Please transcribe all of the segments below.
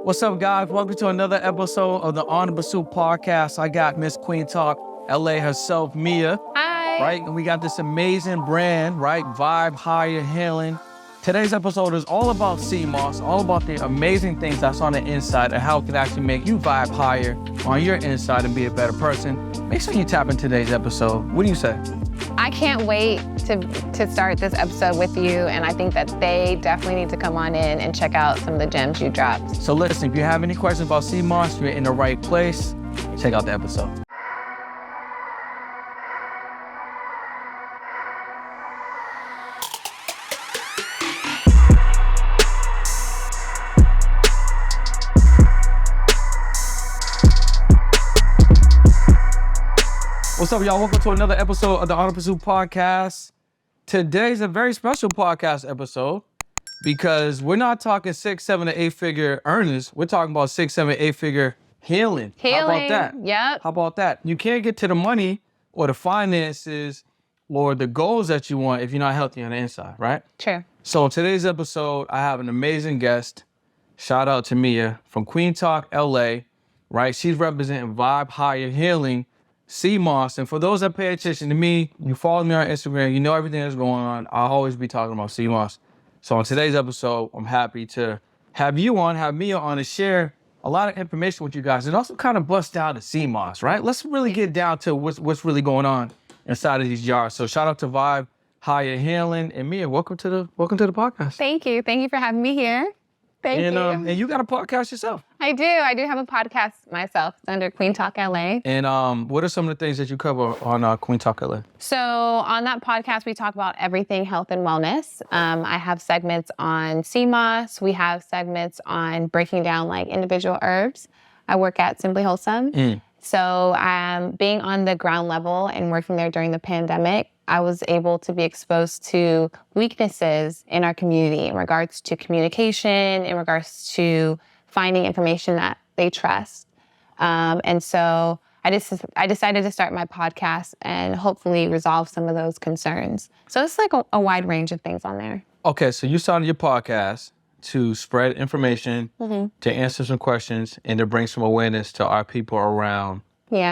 What's up, guys? Welcome to another episode of the On the Pursuit podcast. I got Miss Queen Talk LA herself, Mia. Hi. Right? And we got this amazing brand, right? Vibe Higher Healing. Today's episode is all about sea moss, all about the amazing things that's on the inside and how it can actually make you vibe higher on your inside and be a better person. Make sure you tap in today's episode. What do you say? I can't wait to start this episode with you, and I think that they definitely need to come on in and check out some of the gems you dropped. So listen, if you have any questions about sea moss, you're in the right place. Check out the episode. What's up, y'all? Welcome to another episode of the On the Pursuit podcast. Today's a very special podcast episode because we're not talking 6, 7, to 8 figure earners. We're talking about 6, 7, 8 figure healing. How about that? Yep. How about that? You can't get to the money or the finances or the goals that you want if you're not healthy on the inside, right? True. So in today's episode, I have an amazing guest. Shout out to Mia from Queen Talk LA, right? She's representing Vibe Higher Healing, sea moss. And for those that pay attention to me, you follow me on Instagram, you know everything that's going on. I'll always be talking about sea moss. So on today's episode, I'm happy to have Mia on to share a lot of information with you guys and also kind of bust down the sea moss, right? Let's really get down to what's really going on inside of these jars. So shout out to Vibe Higher Healing, and Mia, welcome to the podcast. Thank you. Thank you for having me here. Thank you. And you got a podcast yourself. I do have a podcast myself. It's under Queen Talk LA. And what are some of the things that you cover on Queen Talk LA? So on that podcast, we talk about everything health and wellness. I have segments on sea moss. We have segments on breaking down like individual herbs. I work at Simply Wholesome. So being on the ground level and working there during the pandemic, I was able to be exposed to weaknesses in our community in regards to communication, in regards to finding information that they trust. And so I decided to start my podcast and hopefully resolve some of those concerns. So it's like a wide range of things on there. Okay, so you started your podcast to spread information, to answer some questions, and to bring some awareness to our people around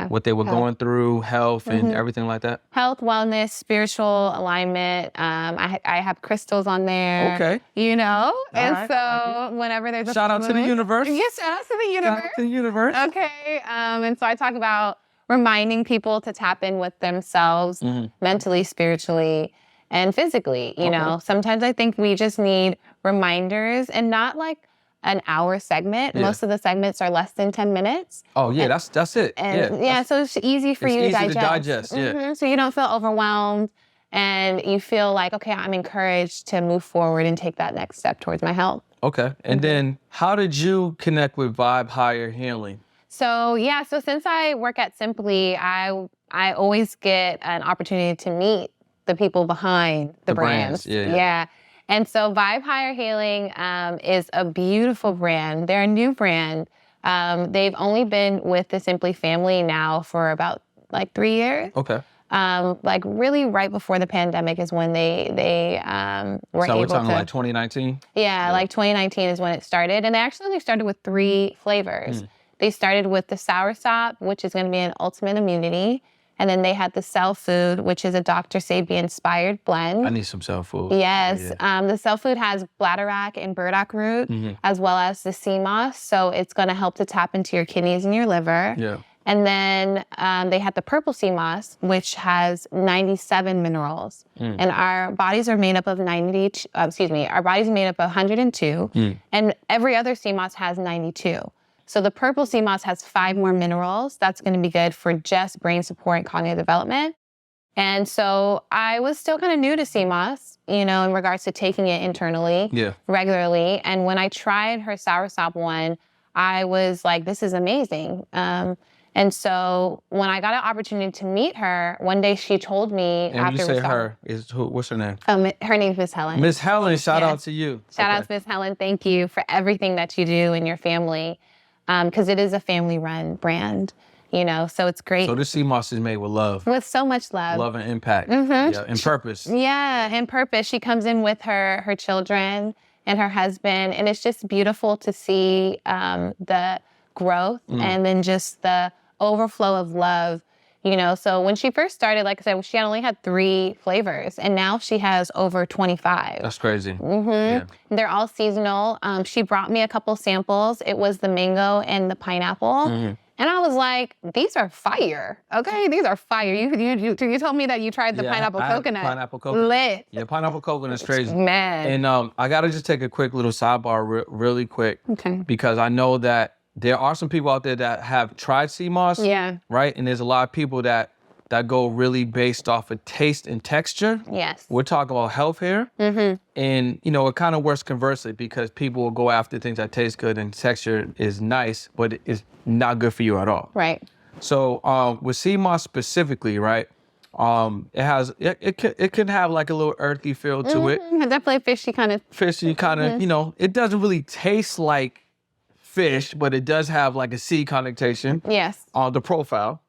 what they were going through, health, and everything like that? Health, wellness, spiritual alignment. I have crystals on there. Okay. You know? So whenever there's a shout out to the universe. Yes, shout out to the universe. Shout out to the universe. Okay. And so I talk about reminding people to tap in with themselves mentally, spiritually, and physically. You know, sometimes I think we just need reminders and not like an hour segment. Most of the segments are less than 10 minutes. Oh yeah, that's it. And so it's easy for you to digest. So you don't feel overwhelmed and you feel like, okay, I'm encouraged to move forward and take that next step towards my health. Okay. And then how did you connect with Vibe Higher Healing? So since I work at Simply, I always get an opportunity to meet the people behind the brands. Yeah. And so Vibe Higher Healing is a beautiful brand. They're a new brand. They've only been with the Simply family now for about like 3 years. Okay. Like really right before the pandemic is when they were able to. So we're talking like 2019? Yeah, like 2019 is when it started. And they actually only started with 3 flavors. They started with the Soursop, which is going to be an ultimate immunity. And then they had the Cell Food, which is a Dr. Sebi-inspired blend. I need some Cell Food. Yes. The Cell Food has bladderwrack and burdock root, as well as the sea moss. So it's going to help to tap into your kidneys and your liver. Yeah. And then they had the purple sea moss, which has 97 minerals. And our bodies are made up of our bodies are made up of 102. And every other sea moss has 92. So the purple sea moss has 5 more minerals. That's going to be good for just brain support and cognitive development. And so I was still kind of new to sea moss, you know, in regards to taking it internally regularly. And when I tried her Soursop one, I was like, this is amazing. And so when I got an opportunity to meet her, one day she told me and after you say her, what's her name? Her name is Miss Helen. Miss Helen, shout out to you. Shout out to Miss Helen. Thank you for everything that you do in your family. Because it is a family-run brand, you know, so it's great. So this sea moss is made with love. With so much love. Love and impact. Yeah, and purpose. Yeah, and purpose. She comes in with her children and her husband. And it's just beautiful to see the growth and then just the overflow of love. You know, so when she first started, like I said, she only had 3 flavors, and now she has over 25. That's crazy. Yeah. They're all seasonal. She brought me a couple samples. It was the mango and the pineapple. And I was like, these are fire. Okay, these are fire. You told me that you tried the pineapple coconut. Pineapple coconut. Lit. Yeah, pineapple coconut is crazy. Man. And I got to just take a quick little sidebar really quick. Okay. Because I know that there are some people out there that have tried sea moss. Yeah. Right? And there's a lot of people that go really based off of taste and texture. Yes. We're talking about health here. And, you know, it kind of works conversely because people will go after things that taste good and texture is nice, but it's not good for you at all. Right. So with sea moss specifically, right, it can have like a little earthy feel to it. Definitely fishy kind of. Fishy kind of, you know, it doesn't really taste like fish, but it does have like a sea connotation. Yes. On the profile.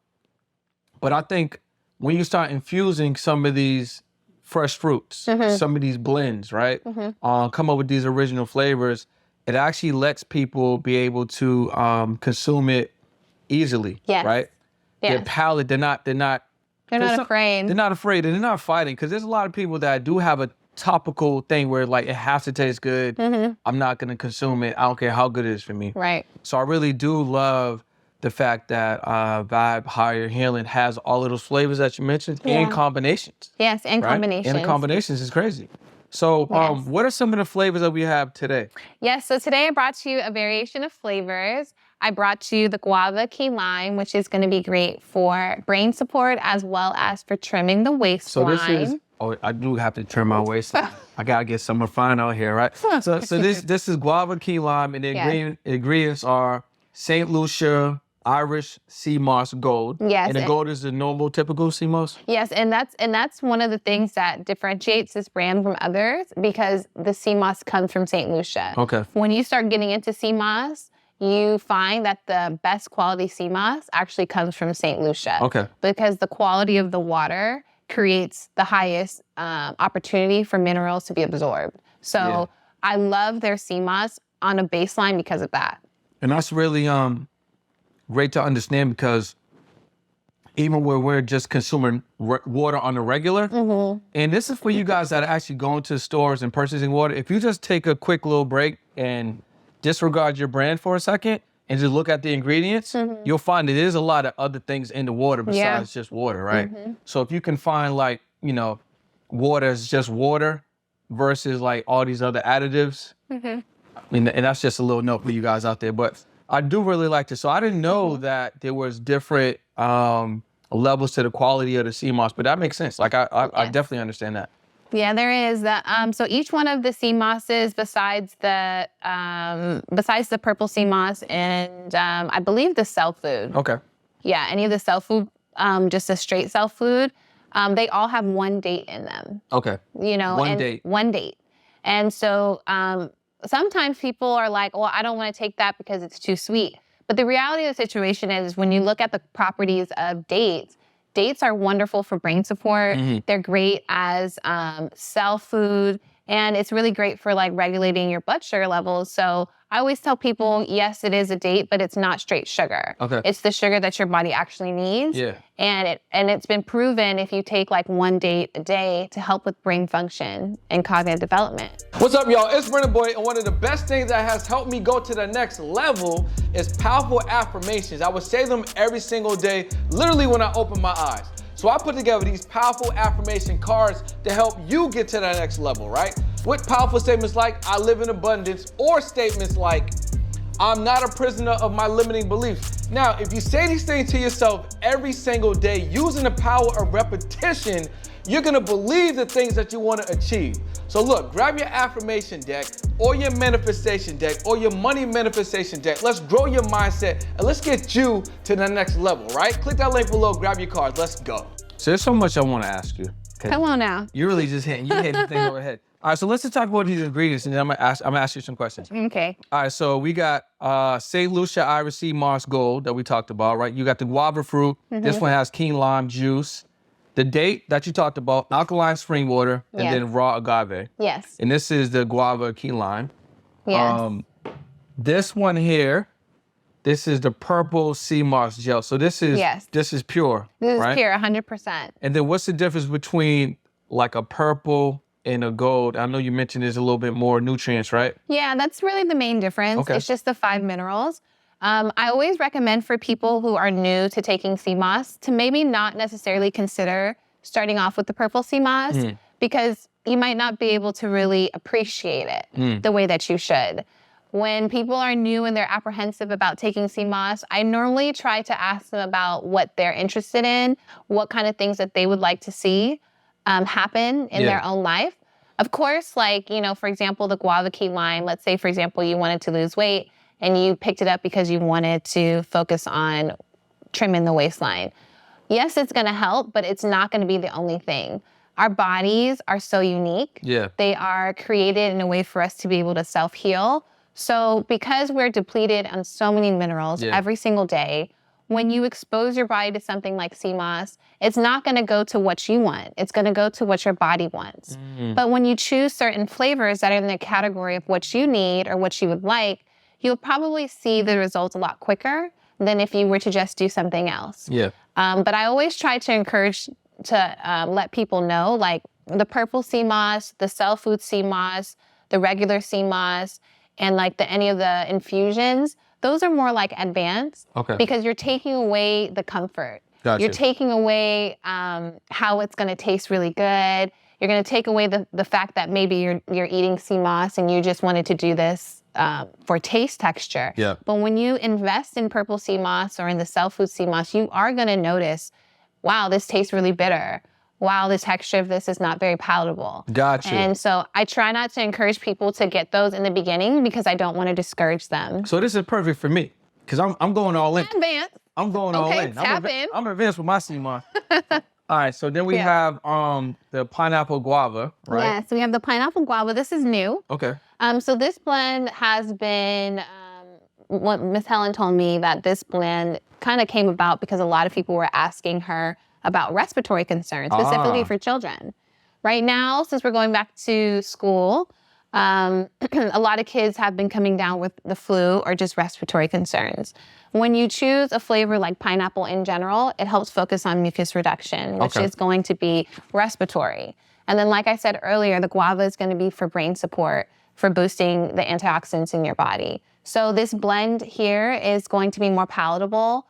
But I think when you start infusing some of these fresh fruits, some of these blends, right, come up with these original flavors, it actually lets people be able to consume it easily, right? Yes. Their palate, they're not afraid. They're not afraid, and they're not fighting, because there's a lot of people that do have a topical thing where like it has to taste good. I'm not gonna consume it. I don't care how good it is for me. Right. So I really do love the fact that Vibe Higher Healing has all of those flavors that you mentioned and combinations. Yes, and right? combinations. And the combinations is crazy. So what are some of the flavors that we have today? Yes, so today I brought you a variation of flavors. I brought you the Guava Key Lime, which is going to be great for brain support as well as for trimming the waistline. So this is, I do have to trim my waistline. I got to get some fine out here, right? So this is Guava Key Lime, and the ingredients are St. Lucia Irish sea moss gold. Yes. And the gold is the normal, typical sea moss? Yes, and that's one of the things that differentiates this brand from others, because the sea moss comes from St. Lucia. Okay. When you start getting into sea moss, you find that the best quality sea moss actually comes from St. Lucia. Okay. Because the quality of the water creates the highest opportunity for minerals to be absorbed. So I love their sea moss on a baseline because of that. And that's really great to understand, because even where we're just consuming water on the regular, and this is for you guys that are actually going to stores and purchasing water, if you just take a quick little break and disregard your brand for a second and just look at the ingredients, you'll find that there's a lot of other things in the water besides just water, right? So if you can find like, you know, water is just water versus like all these other additives, I mean, and that's just a little note for you guys out there, but I do really like this. So I didn't know that there was different levels to the quality of the sea moss, but that makes sense. Like I definitely understand that. Yeah, there is. So each one of the sea mosses, besides the purple sea moss and I believe the cell food. Okay. Yeah, any of the cell food, just a straight cell food, they all have one date in them. Okay. You know, one date. And so sometimes people are like, well, I don't want to take that because it's too sweet. But the reality of the situation is when you look at the properties of dates are wonderful for brain support. They're great as cell food, and it's really great for like regulating your blood sugar levels. So I always tell people, yes, it is a date, but it's not straight sugar. Okay. It's the sugar that your body actually needs. Yeah. And it's been proven if you take like one date a day to help with brain function and cognitive development. What's up, y'all? It's Brennan Boy, and one of the best things that has helped me go to the next level is powerful affirmations. I would say them every single day, literally when I open my eyes. So I put together these powerful affirmation cards to help you get to the next level, right? With powerful statements like, I live in abundance, or statements like, I'm not a prisoner of my limiting beliefs. Now, if you say these things to yourself every single day using the power of repetition, you're gonna believe the things that you wanna achieve. So look, grab your affirmation deck or your manifestation deck or your money manifestation deck. Let's grow your mindset and let's get you to the next level, right? Click that link below, grab your cards, let's go. So there's so much I wanna ask you. Come on now. You're really just hitting the thing over the head. All right, so let's just talk about these ingredients, and then I'm gonna ask you some questions. Okay. All right, so we got St. Lucia Irish Sea Moss Gold that we talked about, right? You got the guava fruit. This one has key lime juice. the date that you talked about, alkaline spring water, and Yes. then raw agave. Yes. And this is the guava key lime. Yes. This one here, this is the purple sea moss gel. So this is pure, This right? is pure, 100%. And then what's the difference between like a purple and a gold? I know you mentioned there's a little bit more nutrients, right? Yeah, that's really the main difference. Okay. It's just the 5 minerals. I always recommend for people who are new to taking sea moss to maybe not necessarily consider starting off with the purple sea moss because you might not be able to really appreciate it the way that you should. When people are new and they're apprehensive about taking sea moss, I normally try to ask them about what they're interested in, what kind of things that they would like to see happen in their own life. Of course, like, you know, for example, the guava key lime, let's say, for example, you wanted to lose weight and you picked it up because you wanted to focus on trimming the waistline. Yes, it's going to help, but it's not going to be the only thing. Our bodies are so unique. Yeah. They are created in a way for us to be able to self-heal. So because we're depleted on so many minerals every single day, when you expose your body to something like sea moss, it's not going to go to what you want. It's going to go to what your body wants. But when you choose certain flavors that are in the category of what you need or what you would like, you'll probably see the results a lot quicker than if you were to just do something else. Yeah. But I always try to encourage to let people know, like the purple sea moss, the cell food sea moss, the regular sea moss, and like any of the infusions, those are more like advanced because you're taking away the comfort. Gotcha. You're taking away how it's going to taste really good. You're going to take away the fact that maybe you're eating sea moss and you just wanted to do this for taste texture. Yeah. But when you invest in purple sea moss or in the cell food sea moss, you are going to notice, wow, this tastes really bitter. Wow, the texture of this is not very palatable. Gotcha. And so I try not to encourage people to get those in the beginning because I don't want to discourage them. So this is perfect for me because I'm going all in. Advance. I'm going all in. Tap in. I'm advanced with my sea moss. All right, so then we have the pineapple guava, right? Yeah, so we have the pineapple guava. This is new. Okay. So this blend has been, what Miss Helen told me that this blend kind of came about because a lot of people were asking her about respiratory concerns, specifically for children. Right now, since we're going back to school, a lot of kids have been coming down with the flu or just respiratory concerns. When you choose a flavor like pineapple in general, it helps focus on mucus reduction, which is going to be respiratory. And then, like I said earlier, the guava is going to be for brain support, for boosting the antioxidants in your body. So this blend here is going to be more palatable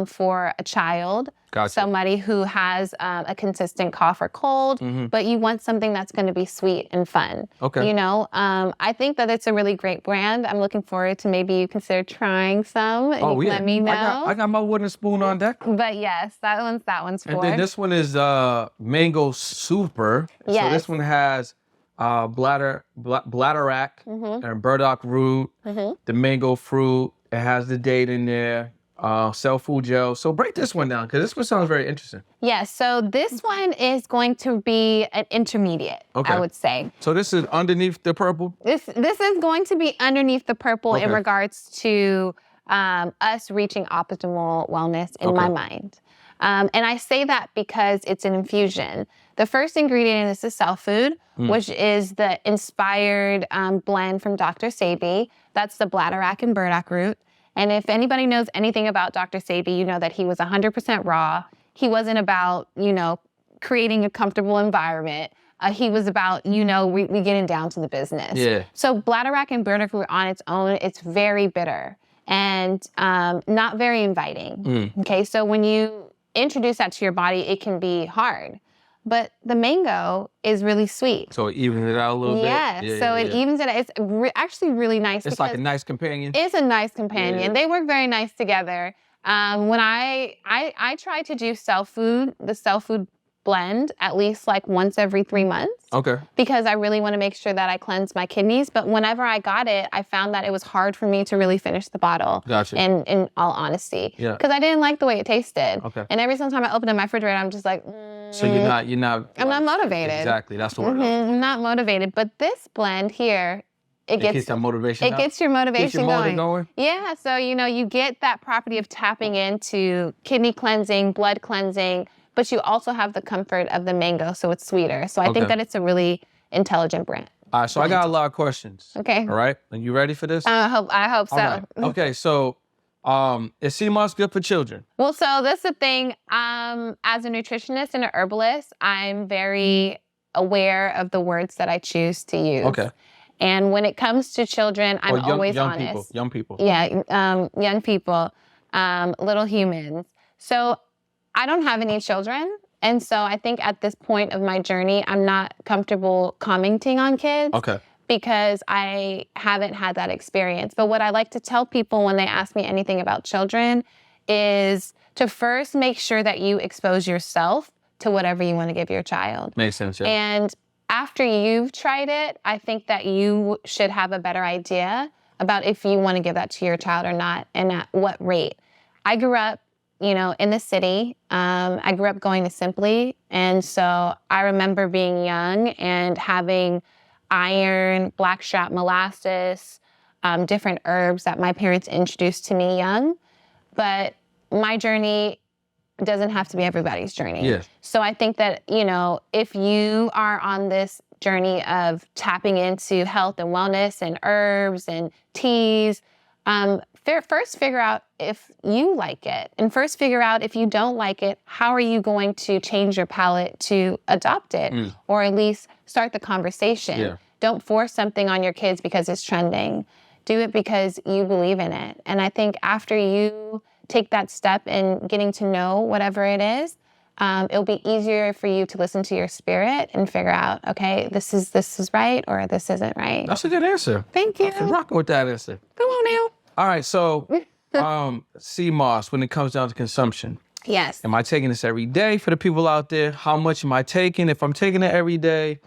for a child, somebody who has a consistent cough or cold, but you want something that's going to be sweet and fun. Okay. You know, I think that it's a really great brand. I'm looking forward to maybe you consider trying some. And you can let me know. I got my wooden spoon on deck. But yes, that one's for. And then this one is mango super. Yes. So this one has bladderwrack and burdock root, the mango fruit. It has the date in there. Cell food gel. So break this one down because this one sounds very interesting. Yeah, so this one is going to be an intermediate, I would say. So this is underneath the purple? This is going to be underneath the purple in regards to us reaching optimal wellness in my mind. And I say that because it's an infusion. The first ingredient in this is cell food, which is the inspired blend from Dr. Sebi. That's the bladderwrack and burdock root. And if anybody knows anything about Dr. Sebi, you know that he was 100% raw. He wasn't about, you know, creating a comfortable environment. He was about, you know, we getting down to the business. Yeah. So bladderwrack and burdock root on its own, it's very bitter and not very inviting. Okay, so when you introduce that to your body, it can be hard. But the mango is really sweet. So it evens it out a little bit? Yeah, so it evens it out. It's actually really nice. It's like a nice companion? It's a nice companion. Yeah. They work very nice together. When I try to do the cell food blend at least like once every 3 months. Okay. Because I really want to make sure that I cleanse my kidneys. But whenever I got it, I found that it was hard for me to really finish the bottle. Gotcha. In all honesty. Yeah. Because I didn't like the way it tasted. Okay. And every single time I open up my refrigerator, I'm just like, So you're not. I'm not motivated. Exactly. That's the word. I'm not motivated. But this blend here, it gets that motivation. It gets your motivation going. Yeah. So, you know, you get that property of tapping into kidney cleansing, blood cleansing, but you also have the comfort of the mango, so it's sweeter. So I think that it's a really intelligent brand. All right, so I got a lot of questions. Okay. All right, are you ready for this? I hope so. All right. Okay, so is sea moss good for children? Well, so that's the thing. As a nutritionist and an herbalist, I'm very aware of the words that I choose to use. Okay. And when it comes to children, I'm always honest. Young people. Yeah, young people, little humans. So I don't have any children. And so I think at this point of my journey, I'm not comfortable commenting on kids. Okay. Because I haven't had that experience. But what I like to tell people when they ask me anything about children is to first make sure that you expose yourself to whatever you want to give your child. Makes sense, yeah. And after you've tried it, I think that you should have a better idea about if you want to give that to your child or not and at what rate. I grew up, in the city. I grew up going to Simply. And so I remember being young and having iron, blackstrap molasses, different herbs that my parents introduced to me young. But my journey doesn't have to be everybody's journey. Yeah. So I think that, if you are on this journey of tapping into health and wellness and herbs and teas, first figure out if you like it. And first figure out if you don't like it, how are you going to change your palate to adopt it? Or at least start the conversation. Yeah. Don't force something on your kids because it's trending. Do it because you believe in it. And I think after you take that step in getting to know whatever it is, it'll be easier for you to listen to your spirit and figure out, okay, this is right or this isn't right. That's a good answer. Thank you. I'm rocking with that answer. Come on now. All right, so sea moss, when it comes down to consumption, Yes. am I taking this every day for the people out there? How much am I taking? If I'm taking it every day,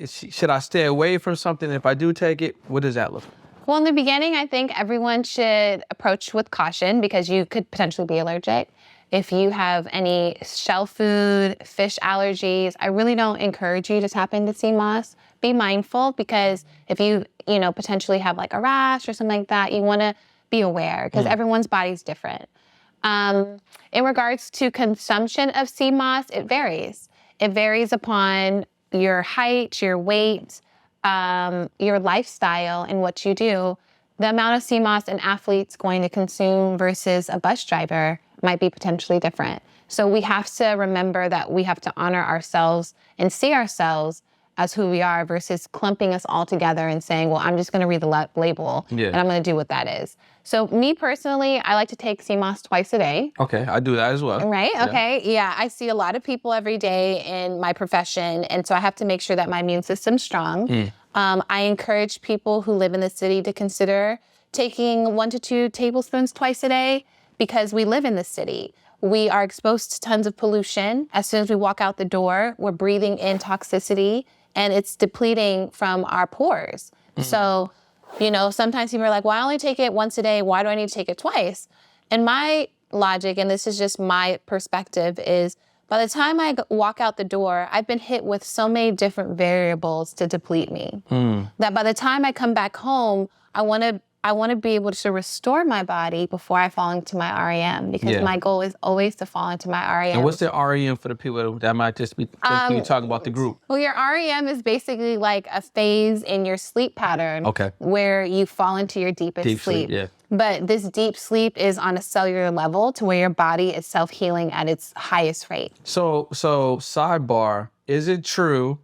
should I stay away from something? If I do take it, what does that look like? Well, in the beginning, I think everyone should approach with caution because you could potentially be allergic. If you have any shell food, fish allergies, I really don't encourage you to tap into sea moss. Be mindful because if you, potentially have like a rash or something like that, you want to be aware because everyone's body's different. In regards to consumption of sea moss, it varies. It varies upon your height, your weight, your lifestyle, and what you do. The amount of sea moss an athlete's going to consume versus a bus driver might be potentially different. So we have to remember that we have to honor ourselves and see ourselves as who we are versus clumping us all together and saying, well, I'm just going to read the label and I'm going to do what that is. So me personally, I like to take sea moss twice a day. Okay, I do that as well. Right? Yeah. Okay. Yeah, I see a lot of people every day in my profession, and so I have to make sure that my immune system's strong. I encourage people who live in the city to consider taking 1 to 2 tablespoons twice a day because we live in the city. We are exposed to tons of pollution. As soon as we walk out the door, we're breathing in toxicity, and it's depleting from our pores. So, sometimes people are like, well, I only take it once a day. Why do I need to take it twice? And my logic, and this is just my perspective, is by the time I walk out the door, I've been hit with so many different variables to deplete me that by the time I come back home, I want to be able to restore my body before I fall into my REM because my goal is always to fall into my REM. And what's the REM for the people that might just be thinking you're talking about the group? Well, your REM is basically like a phase in your sleep pattern where you fall into your deepest sleep. Yeah. But this deep sleep is on a cellular level to where your body is self-healing at its highest rate. So sidebar, is it true?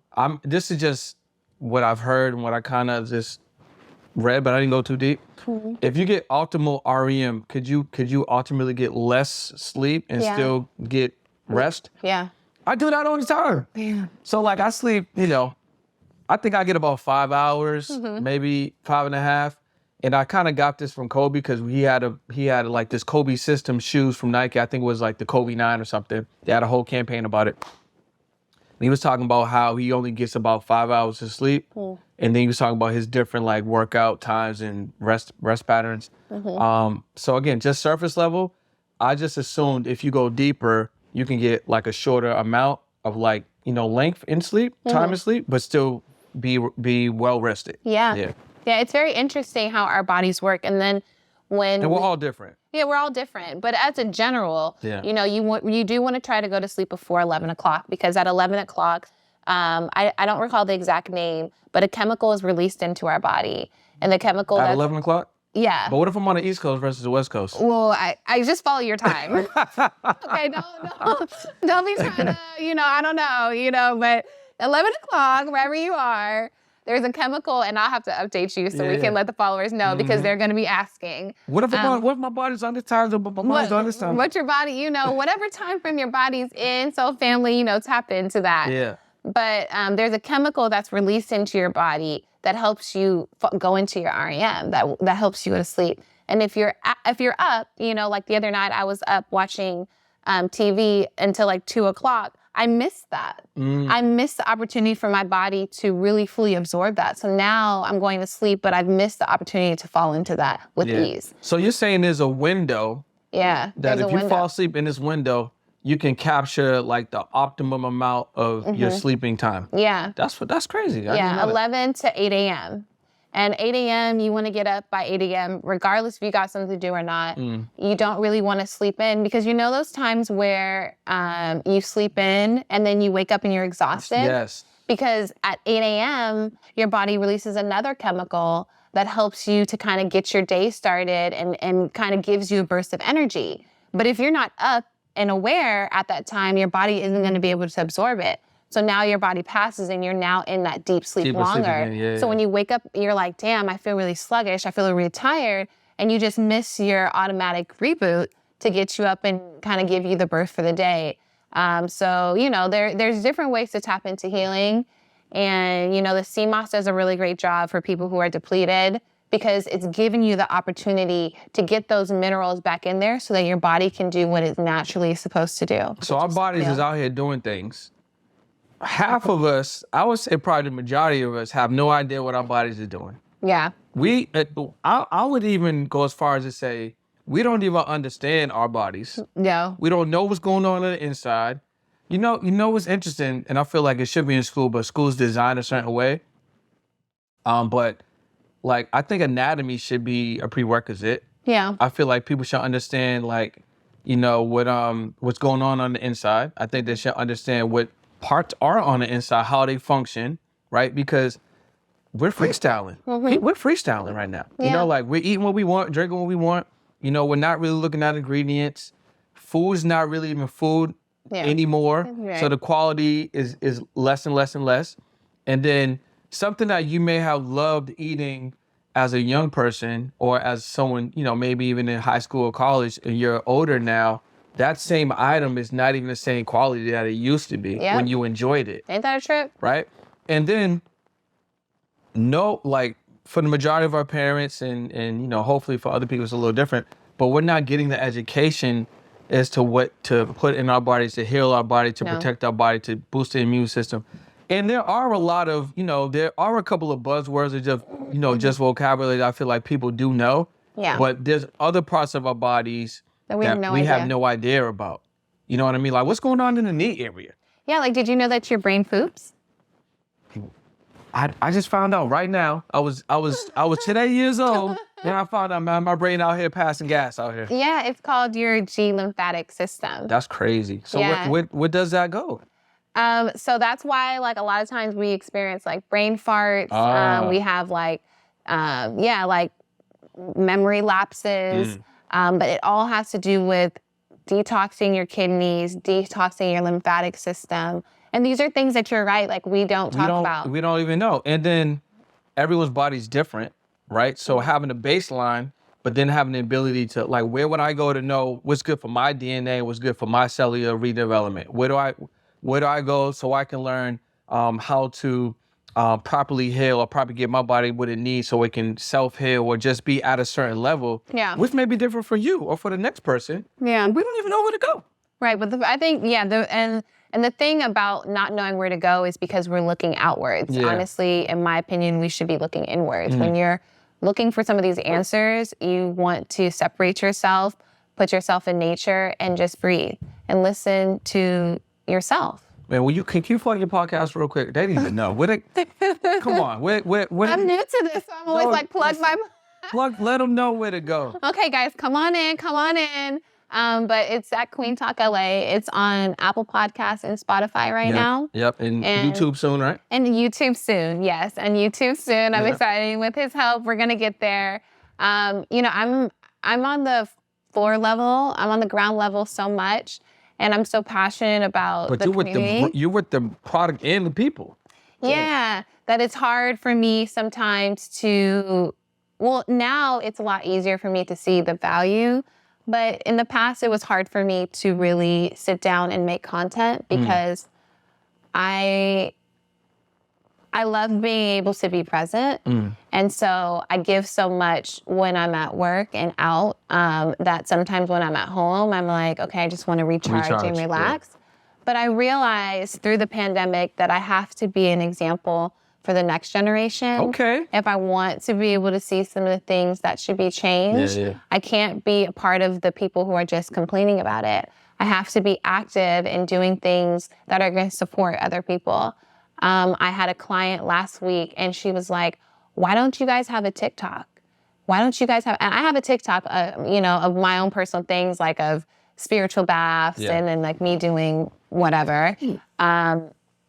This is just what I've heard and what I kind of just read, but I didn't go too deep. If you get optimal REM, could you ultimately get less sleep and still get rest? Yeah. I do that all the time. Yeah. So like I sleep, I think I get about 5 hours, maybe 5.5. And I kind of got this from Kobe because he had like this Kobe system shoes from Nike. I think it was like the Kobe 9 or something. They had a whole campaign about it. And he was talking about how he only gets about 5 hours of sleep. And then he was talking about his different like workout times and rest patterns. So again, just surface level, I just assumed if you go deeper, you can get like a shorter amount of like, length in sleep, time in sleep, but still be well rested. Yeah. Yeah, it's very interesting how our bodies work. And then And we're all different. Yeah, we're all different. But as a general, you know, you do want to try to go to sleep before 11 o'clock because at 11 o'clock, I don't recall the exact name, but a chemical is released into our body. And the chemical at 11 o'clock? Yeah. But what if I'm on the East Coast versus the West Coast? Well, I just follow your time. Okay, don't be trying to, you know, I don't know, you know, but 11 o'clock, wherever you are, there's a chemical, and I'll have to update you so we can let the followers know because they're going to be asking. What if my body's on this time, but my mind's on this time? What's your body, you know, whatever time frame your body's in, so family, you know, tap into that. Yeah. But there's a chemical that's released into your body that helps you go into your REM, that helps you go to sleep. And if you're up, you know, like the other night I was up watching TV until like 2 o'clock, I missed that. I missed the opportunity for my body to really fully absorb that. So now I'm going to sleep, but I've missed the opportunity to fall into that with ease. So you're saying there's a window that if you fall asleep in this window, you can capture like the optimum amount of your sleeping time. Yeah. That's crazy. Yeah, 11 to 8 a.m. And 8 a.m., you want to get up by 8 a.m., regardless if you got something to do or not. You don't really want to sleep in because you know those times where you sleep in and then you wake up and you're exhausted? Yes. Because at 8 a.m., your body releases another chemical that helps you to kind of get your day started and kind of gives you a burst of energy. But if you're not up and aware at that time, your body isn't going to be able to absorb it. So now your body passes and you're now in that deep sleep longer. So when you wake up, you're like, damn, I feel really sluggish. I feel really tired. And you just miss your automatic reboot to get you up and kind of give you the burst for the day. So, you know, there's different ways to tap into healing. And, you know, the CMOS does a really great job for people who are depleted because it's giving you the opportunity to get those minerals back in there so that your body can do what it's naturally supposed to do. So our bodies is out here doing things. Half of us, I would say probably the majority of us, have no idea what our bodies are doing. Yeah. I would even go as far as to say, we don't even understand our bodies. No. We don't know what's going on the inside. You know what's interesting, and I feel like it should be in school, but school's designed a certain way. But like, I think anatomy should be a prerequisite. Yeah. I feel like people should understand, like, you know, what's going on the inside. I think they should understand what parts are on the inside, how they function, right? Because we're freestyling. We're freestyling right now. Yeah. You know, like we're eating what we want, drinking what we want. You know, we're not really looking at ingredients. Food's not really even food anymore. Right. So the quality is less and less and less. And then something that you may have loved eating as a young person or as someone, you know, maybe even in high school or college, and you're older now, that same item is not even the same quality that it used to be when you enjoyed it. Ain't that a trip? Right? And then, like, for the majority of our parents and you know, hopefully for other people it's a little different, but we're not getting the education as to what to put in our bodies to heal our body, to protect our body, to boost the immune system. And there are a lot of, you know, there are a couple of buzzwords that just, you know, just vocabulary that I feel like people do know. Yeah. But there's other parts of our bodies that we have no idea about. You know what I mean? Like, what's going on in the knee area? Yeah, like, did you know that your brain poops? I just found out right now. I was today years old, and I found out, man, my brain out here passing gas out here. Yeah, it's called your G lymphatic system. That's crazy. So where does that go? So that's why, like, a lot of times we experience like brain farts. We have like memory lapses. But it all has to do with detoxing your kidneys, detoxing your lymphatic system. And these are things that you're right, like we don't talk about. We don't even know. And then everyone's body's different, right? So having a baseline, but then having the ability to, like, where would I go to know what's good for my DNA, what's good for my cellular redevelopment? Where do I go so I can learn how to properly heal or properly get my body what it needs so it can self-heal or just be at a certain level, which may be different for you or for the next person. Yeah. We don't even know where to go. Right, but I think, and the thing about not knowing where to go is because we're looking outwards. Yeah. Honestly, in my opinion, we should be looking inwards. When you're looking for some of these answers, you want to separate yourself, put yourself in nature, and just breathe and listen to yourself. Man, can you plug your podcast real quick? They didn't even know. Come on. I'm new to this, so I'm always plug my... Let them know where to go. Okay, guys, come on in. But it's at Queen Talk LA. It's on Apple Podcasts and Spotify right now. Yep, and YouTube soon, right? And YouTube soon, yes. And YouTube soon. I'm excited. With his help, we're gonna get there. I'm on the floor level. I'm on the ground level so much, and I'm so passionate about the community. You're with the product and the people. Yeah, that it's hard for me sometimes to. Well, now it's a lot easier for me to see the value, but in the past it was hard for me to really sit down and make content because I love being able to be present. And so I give so much when I'm at work and out that sometimes when I'm at home, I'm like, okay, I just want to recharge and relax. Yeah. But I realized through the pandemic that I have to be an example for the next generation. Okay. If I want to be able to see some of the things that should be changed, I can't be a part of the people who are just complaining about it. I have to be active in doing things that are going to support other people. I had a client last week and she was like, why don't you guys have a TikTok? Why don't you guys have, and I have a TikTok, of my own personal things, like of spiritual baths and then like me doing whatever.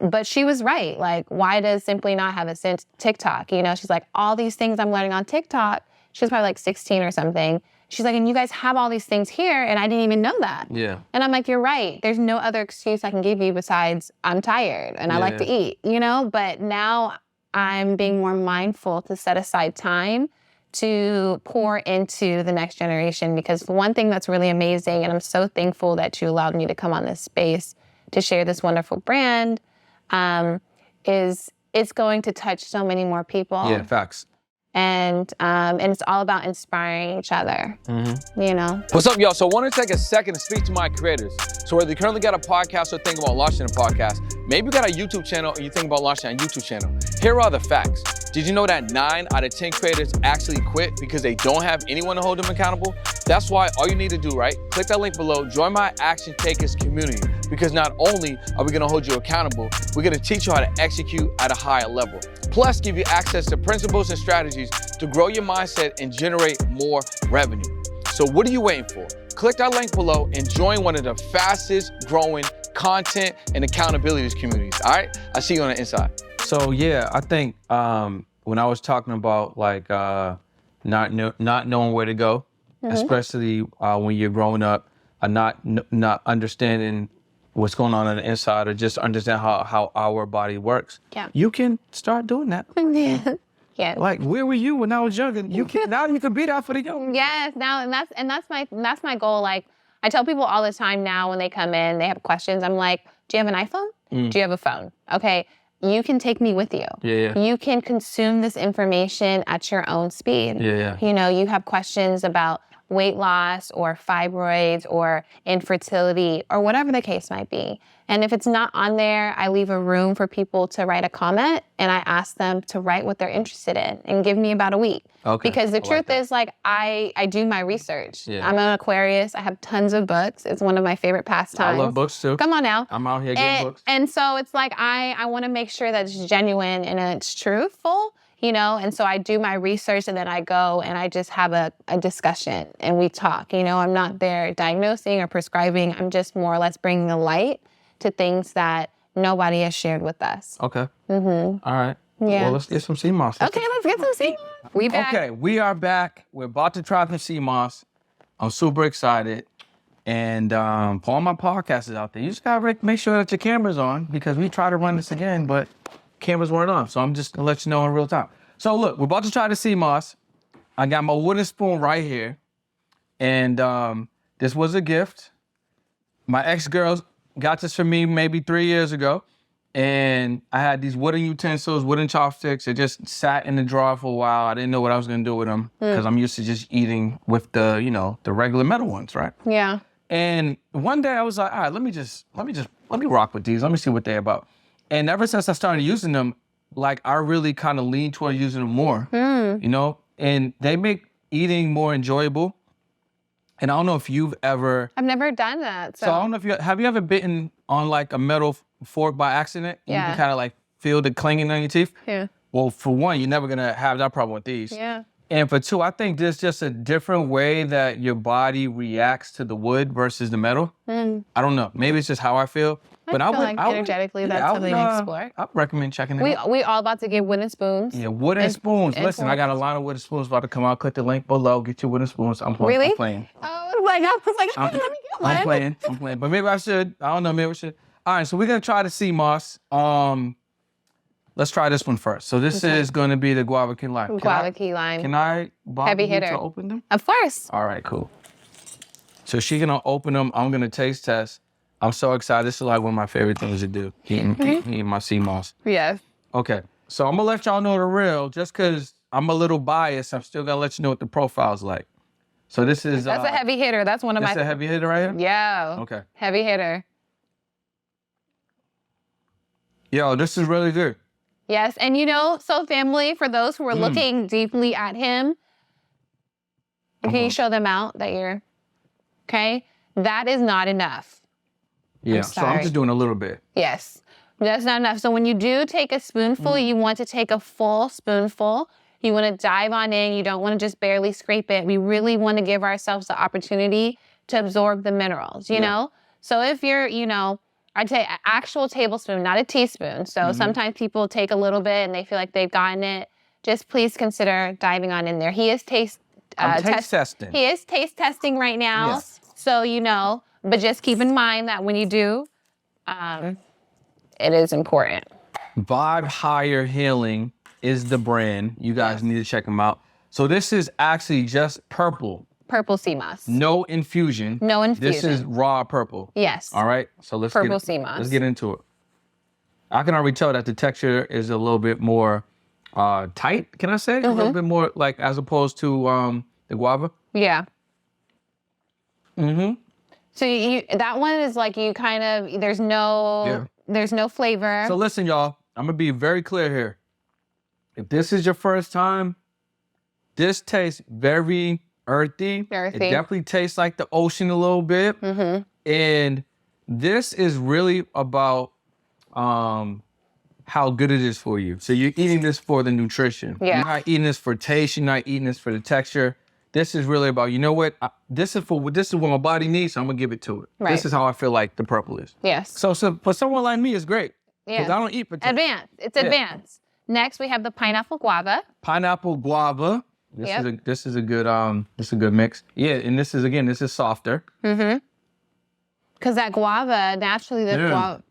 But she was right. Like, why does Simply not have a TikTok? She's like, all these things I'm learning on TikTok. She was probably like 16 or something. She's like, and you guys have all these things here, and I didn't even know that. Yeah. And I'm like, you're right. There's no other excuse I can give you besides I'm tired and I like to eat, But now I'm being more mindful to set aside time to pour into the next generation, because the one thing that's really amazing, and I'm so thankful that you allowed me to come on this space to share this wonderful brand, is it's going to touch so many more people. Yeah, facts. And it's all about inspiring each other, What's up, y'all? So I want to take a second to speak to my creators. So whether you currently got a podcast or think about launching a podcast, maybe you got a YouTube channel and you think about launching a YouTube channel. Here are the facts. Did you know that 9 out of 10 creators actually quit because they don't have anyone to hold them accountable? That's why all you need to do, right? Click that link below, join my Action Takers community, because not only are we gonna hold you accountable, we're gonna teach you how to execute at a higher level. Plus, give you access to principles and strategies to grow your mindset and generate more revenue. So what are you waiting for? Click that link below and join one of the fastest growing content and accountability communities, all right? I'll see you on the inside. So yeah, I think when I was talking about like not knowing where to go, especially when you're growing up, not understanding what's going on the inside, or just understand how our body works. Yeah. You can start doing that. Yeah. Like, where were you when I was younger? Now you can be there for the young. Yes, now and that's my goal. Like, I tell people all the time now when they come in, they have questions. I'm like, do you have an iPhone? Do you have a phone? Okay, you can take me with you. Yeah. You can consume this information at your own speed. Yeah. You have questions about weight loss or fibroids or infertility or whatever the case might be. And if it's not on there, I leave a room for people to write a comment, and I ask them to write what they're interested in and give me about a week. Okay. Because the truth is, like, I do my research. Yeah. I'm an Aquarius. I have tons of books. It's one of my favorite pastimes. I love books too. Come on now. I'm out here getting books. And so it's like, I want to make sure that it's genuine and it's truthful. And so I do my research, and then I go and I just have a discussion and we talk. I'm not there diagnosing or prescribing. I'm just more or less bringing the light to things that nobody has shared with us. Okay. All right. Yeah. Well, let's get some sea moss. Okay, let's get some sea moss. We back. Okay, we are back. We're about to try some sea moss. I'm super excited. And for all my podcasters out there, you just gotta make sure that your camera's on, because we tried to run this again, but cameras weren't on, so I'm just gonna let you know in real time. So look, we're about to try the sea moss. I got my wooden spoon right here, and this was a gift. My ex-girl got this for me maybe 3 years ago, and I had these wooden utensils, wooden chopsticks. It just sat in the drawer for a while. I didn't know what I was gonna do with them, because I'm used to just eating with the regular metal ones, right? Yeah. And one day I was like, all right, let me rock with these. Let me see what they're about. And ever since I started using them, like, I really kind of lean toward using them more, and they make eating more enjoyable. And I don't know if you've ever... I've never done that. So I don't know if have you ever bitten on like a metal fork by accident? Yeah. You can kind of like feel the clanging on your teeth? Yeah. Well, for one, you're never gonna have that problem with these. Yeah. And for 2, I think there's just a different way that your body reacts to the wood versus the metal. I don't know. Maybe it's just how I feel. But I feel like energetically that's something to explore. I recommend checking it out. We all about to get wooden spoons. Yeah, wooden spoons. Listen, I got a lot of wooden spoons about to come out. Click the link below. Get your wooden spoons. I'm playing. Really? I'm playing. I was like, let me get one. I'm playing. But maybe I should. I don't know. Maybe I should. All right, so we're going to try the sea moss. Let's try this one first. So this is going to be the guava key lime. Guava key lime. Can I bother you to open them? Of course. All right, cool. So she's going to open them. I'm going to taste test. I'm so excited. This is like one of my favorite things to do, eating my sea moss. Yes. Okay, so I'm going to let y'all know the real. Just because I'm a little biased, I'm still going to let you know what the profile's like. So this is... That's a heavy hitter. That's one of my... That's a heavy hitter right here? Yeah. Okay. Heavy hitter. Yo, this is really good. Yes, and so family, for those who are looking deeply at him, can you show them out that you're, okay? That is not enough. Yeah, so I'm just doing a little bit. Yes, that's not enough. So when you do take a spoonful, you want to take a full spoonful. You want to dive on in. You don't want to just barely scrape it. We really want to give ourselves the opportunity to absorb the minerals, you know? So if you're, I'd say an actual tablespoon, not a teaspoon. So sometimes people take a little bit and they feel like they've gotten it. Just please consider diving on in there. He is taste testing. He is taste testing right now. Yes. So, but just keep in mind that when you do, it is important. Vibe Higher Healing is the brand. You guys need to check them out. So this is actually just purple. Purple sea moss. No infusion. No infusion. This is raw purple. Yes. All right. So let's sea moss. Let's get into it. I can already tell that the texture is a little bit more tight. Can I say a little bit more like as opposed to the guava? Yeah. So that one is like you kind of there's no flavor. So listen, y'all. I'm gonna be very clear here. If this is your first time, this tastes very earthy. It definitely tastes like the ocean a little bit. And this is really about how good it is for you. So you're eating this for the nutrition. Yeah. You're not eating this for taste. You're not eating this for the texture. This is really about, what? This is what my body needs, so I'm going to give it to it. Right. This is how I feel like the purple is. Yes. So for someone like me, it's great. Yeah. Because I don't eat potatoes. Advanced. It's advanced. Next, we have the pineapple guava. Pineapple guava. This is a good mix. Yeah, and this is softer. Because that guava, naturally guava,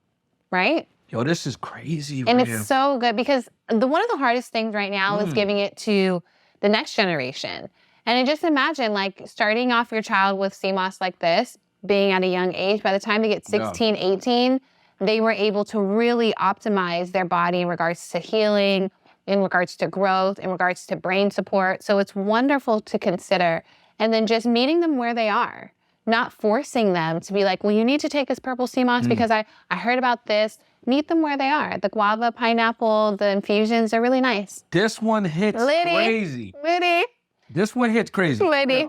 right? Yo, this is crazy. And it's so good because one of the hardest things right now is giving it to the next generation. And just imagine like starting off your child with sea moss like this, being at a young age, by the time they get 16, 18, they were able to really optimize their body in regards to healing, in regards to growth, in regards to brain support. So it's wonderful to consider. And then just meeting them where they are, not forcing them to be like, well, you need to take this purple sea moss because I heard about this. Meet them where they are. The guava, pineapple, the infusions are really nice. This one hits crazy. Liddy. This one hits crazy. Liddy. Yeah.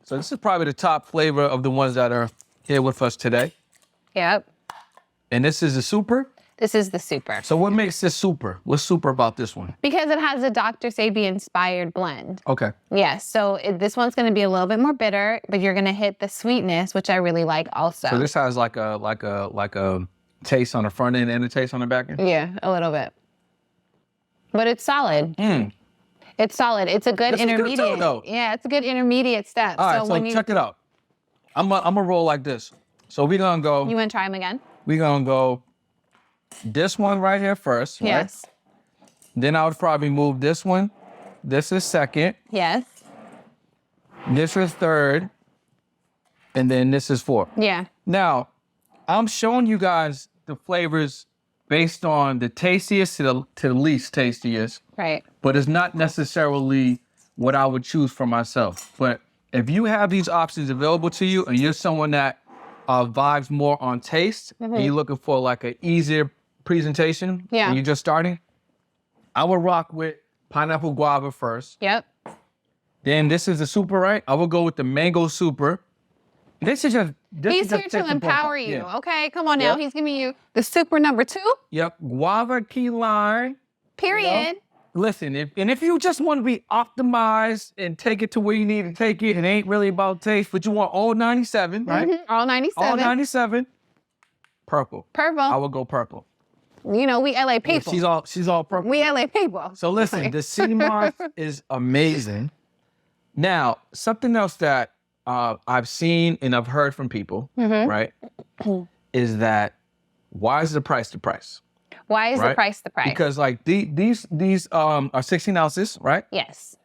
So this is probably the top flavor of the ones that are here with us today. Yep. And this is a super? This is the super. So what makes this super? What's super about this one? Because it has a Dr. Sebi inspired blend. Okay. Yes. So this one's going to be a little bit more bitter, but you're going to hit the sweetness, which I really like also. So this has like a taste on the front end and a taste on the back end? Yeah, a little bit. But it's solid. It's solid. It's a good intermediate. Good too, though. Yeah, it's a good intermediate step. All right, so check it out. I'm gonna roll like this. So we're gonna go. You want to try them again? We're gonna go this one right here first. Right? Yes. Then I would probably move this one. This is second. Yes. This is third. And then this is fourth. Yeah. Now, I'm showing you guys the flavors based on the tastiest to the least tastiest. Right. But it's not necessarily what I would choose for myself. But if you have these options available to you and you're someone that vibes more on taste and you're looking for like an easier presentation and you're just starting, I would rock with pineapple guava first. Yep. Then this is the super, right? I would go with the mango super. He's here to empower you. Yeah. Okay, come on now. Yep. He's giving you the super number 2. Yep. Guava key lime. Period. listen, if you just want to be optimized and take it to where you need to take it, it ain't really about taste, but you want all 97, right? Mm-hmm. All 97. All 97. Purple. Purple. I would go purple. You know, we LA people. Yeah, she's all purple. We LA people. So listen, the sea moss is amazing. Now, something else that I've seen and I've heard from people, right, is that why is the price the price? Why is the price the price? Because like these are 16 ounces, right? Yes.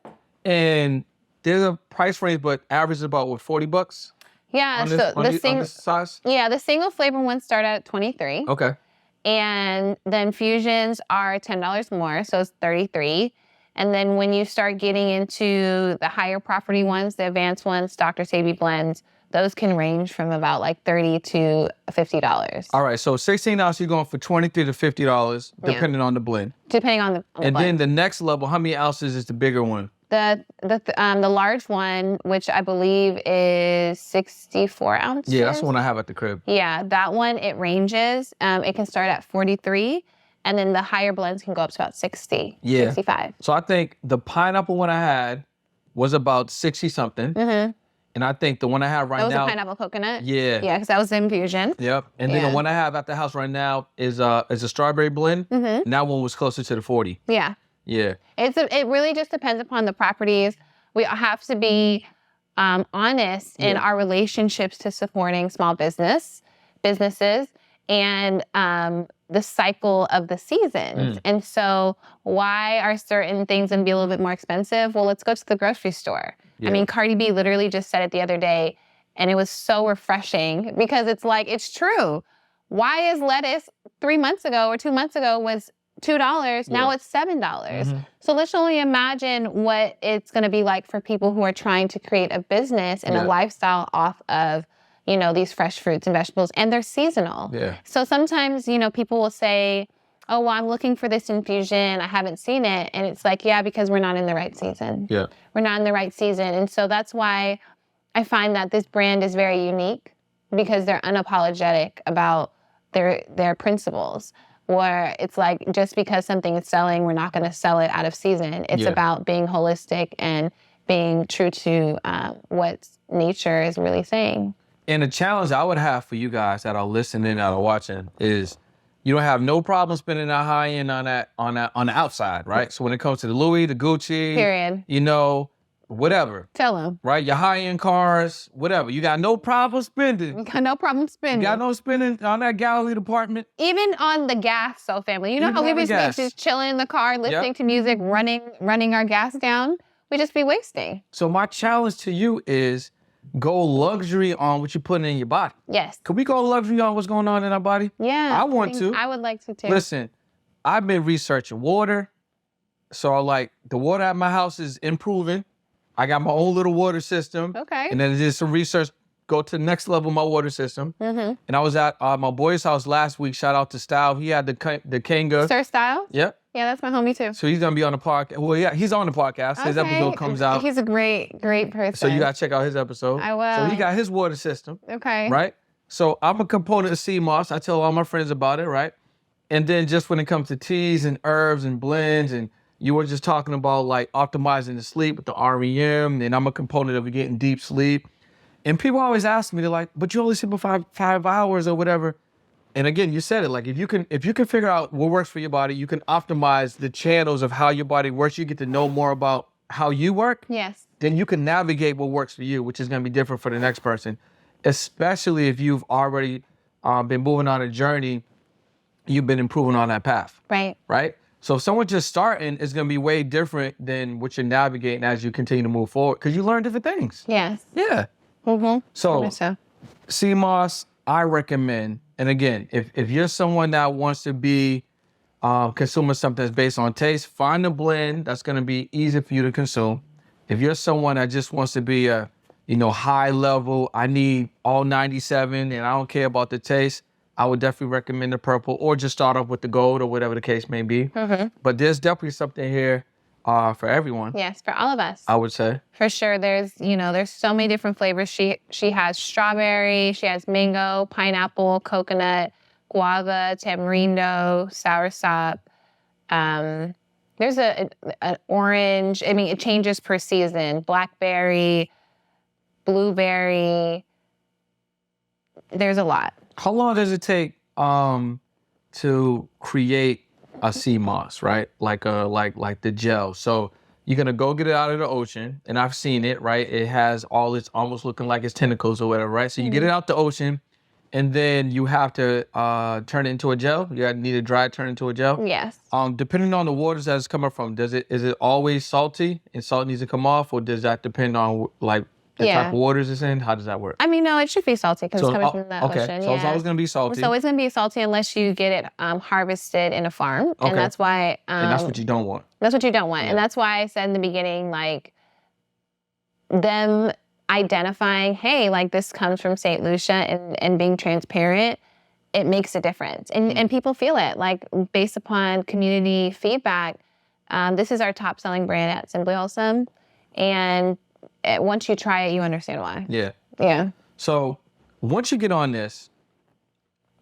And there's a price range, but average is about what, $40? Yeah. So the size? Yeah, the single flavor ones start at $23. Okay. And then fusions are $10 more, so it's $33. And then when you start getting into the higher property ones, the advanced ones, Dr. Sebi blends, those can range from about like $30 to $50. All right, so 16 ounces, you're going for $23 to $50, depending on the blend. Depending on the and blend. Then the next level, how many ounces is the bigger one? The large one, which I believe is 64 ounces. Yeah, that's the one I have at the crib. Yeah, that one, it ranges. It can start at 43, and then the higher blends can go up to about 60, 65. So I think the pineapple one I had was about 60-something. Mm-hmm. And I think the one I have right now... That was a pineapple coconut? Yeah. Yeah, because that was the infusion. Yep. And then the one I have at the house right now is a strawberry blend. Mm-hmm. And that one was closer to the 40. Yeah. Yeah. It really just depends upon the properties. We have to be honest in our relationships to supporting small businesses, and the cycle of the seasons. And so why are certain things going to be a little bit more expensive? Well, let's go to the grocery store. Yeah. I mean, Cardi B literally just said it the other day, and it was so refreshing because it's like, it's true. Why is lettuce 3 months ago or 2 months ago was $2, now it's $7. Mm-hmm. So let's only imagine what it's going to be like for people who are trying to create a business and a lifestyle off of, you know, these fresh fruits and vegetables, and they're seasonal. Yeah. So sometimes, you know, people will say, oh, well, I'm looking for this infusion, I haven't seen it. And it's like, yeah, because we're not in the right season. Yeah. We're not in the right season. And so that's why I find that this brand is very unique, because they're unapologetic about their principles. Or it's like, just because something is selling, we're not going to sell it out of season. It's about being holistic and being true to what nature is really saying. And the challenge I would have for you guys that are listening, that are watching, is you don't have no problem spending that high end on the outside, right? So when it comes to the Louis, the Gucci, period, you know, whatever. Tell them. Right? Your high-end cars, whatever. You got no problem spending. You got no problem spending. You got no spending on that gallery department. Even on the gas, so family. You know how we be just chilling in the car, listening to music, running our gas down? We just be wasting. So my challenge to you is go luxury on what you're putting in your body. Yes. Could we go luxury on what's going on in our body? Yeah. I want to. I would like to too. Listen, I've been researching water. So like the water at my house is improving. I got my own little water system. Okay. And then there's some research, go to the next level of my water system. Mm-hmm. And I was at my boy's house last week. Shout out to Style. He had the Kanga. Sir Style? Yep. Yeah, that's my homie too. So he's going to be on the podcast. Well, yeah, he's on the podcast. Okay. His episode comes out. He's a great person. So you got to check out his episode. I will. So he got his water system. Okay. Right? So I'm a component of sea moss. I tell all my friends about it, right? And then just when it comes to teas and herbs and blends, and you were just talking about like optimizing the sleep with the REM, and I'm a component of getting deep sleep. And people always ask me, they're like, but you only sleep for five hours or whatever. And again, you said it, like if you can figure out what works for your body, you can optimize the channels of how your body works. You get to know more about how you work. Yes. Then you can navigate what works for you, which is going to be different for the next person, especially if you've already been moving on a journey, you've been improving on that path. Right. Right? So if someone just starting, is going to be way different than what you're navigating as you continue to move forward, because you learn different things. Yes. Yeah. Mm-hmm. So sea moss, I recommend. And again, if you're someone that wants to be consuming something that's based on taste, find a blend that's going to be easy for you to consume. If you're someone that just wants to be a, high level, I need all 97 and I don't care about the taste, I would definitely recommend the purple, or just start off with the gold or whatever the case may be. Mm-hmm. But there's definitely something here for everyone. Yes, for all of us. I would say. For sure. There's so many different flavors. She has strawberry, she has mango, pineapple, coconut, guava, tamarindo, soursop. There's an orange. I mean, it changes per season. Blackberry, blueberry. There's a lot. How long does it take to create a sea moss, right? Like the gel. So you're gonna go get it out of the ocean, and I've seen it, right? It has all its almost looking like its tentacles or whatever, right? So you get it out the ocean, and then you have to turn it into a gel. You need to dry it, turn it into a gel. Yes. Depending on the waters that it's coming from, is it always salty and salt needs to come off, or does that depend on like the type of waters it's in? How does that work? I mean, no, it should be salty because it's coming from the ocean. So it's always going to be salty. It's always going to be salty unless you get it harvested in a farm. And that's why... and that's what you don't want. That's what you don't want. Yeah. And that's why I said in the beginning, like, them identifying, hey, like, this comes from St. Lucia and being transparent, it makes a difference. And people feel it. Like, based upon community feedback, this is our top selling brand at Simply Wholesome. And once you try it, you understand why. Yeah. Yeah. So once you get on this,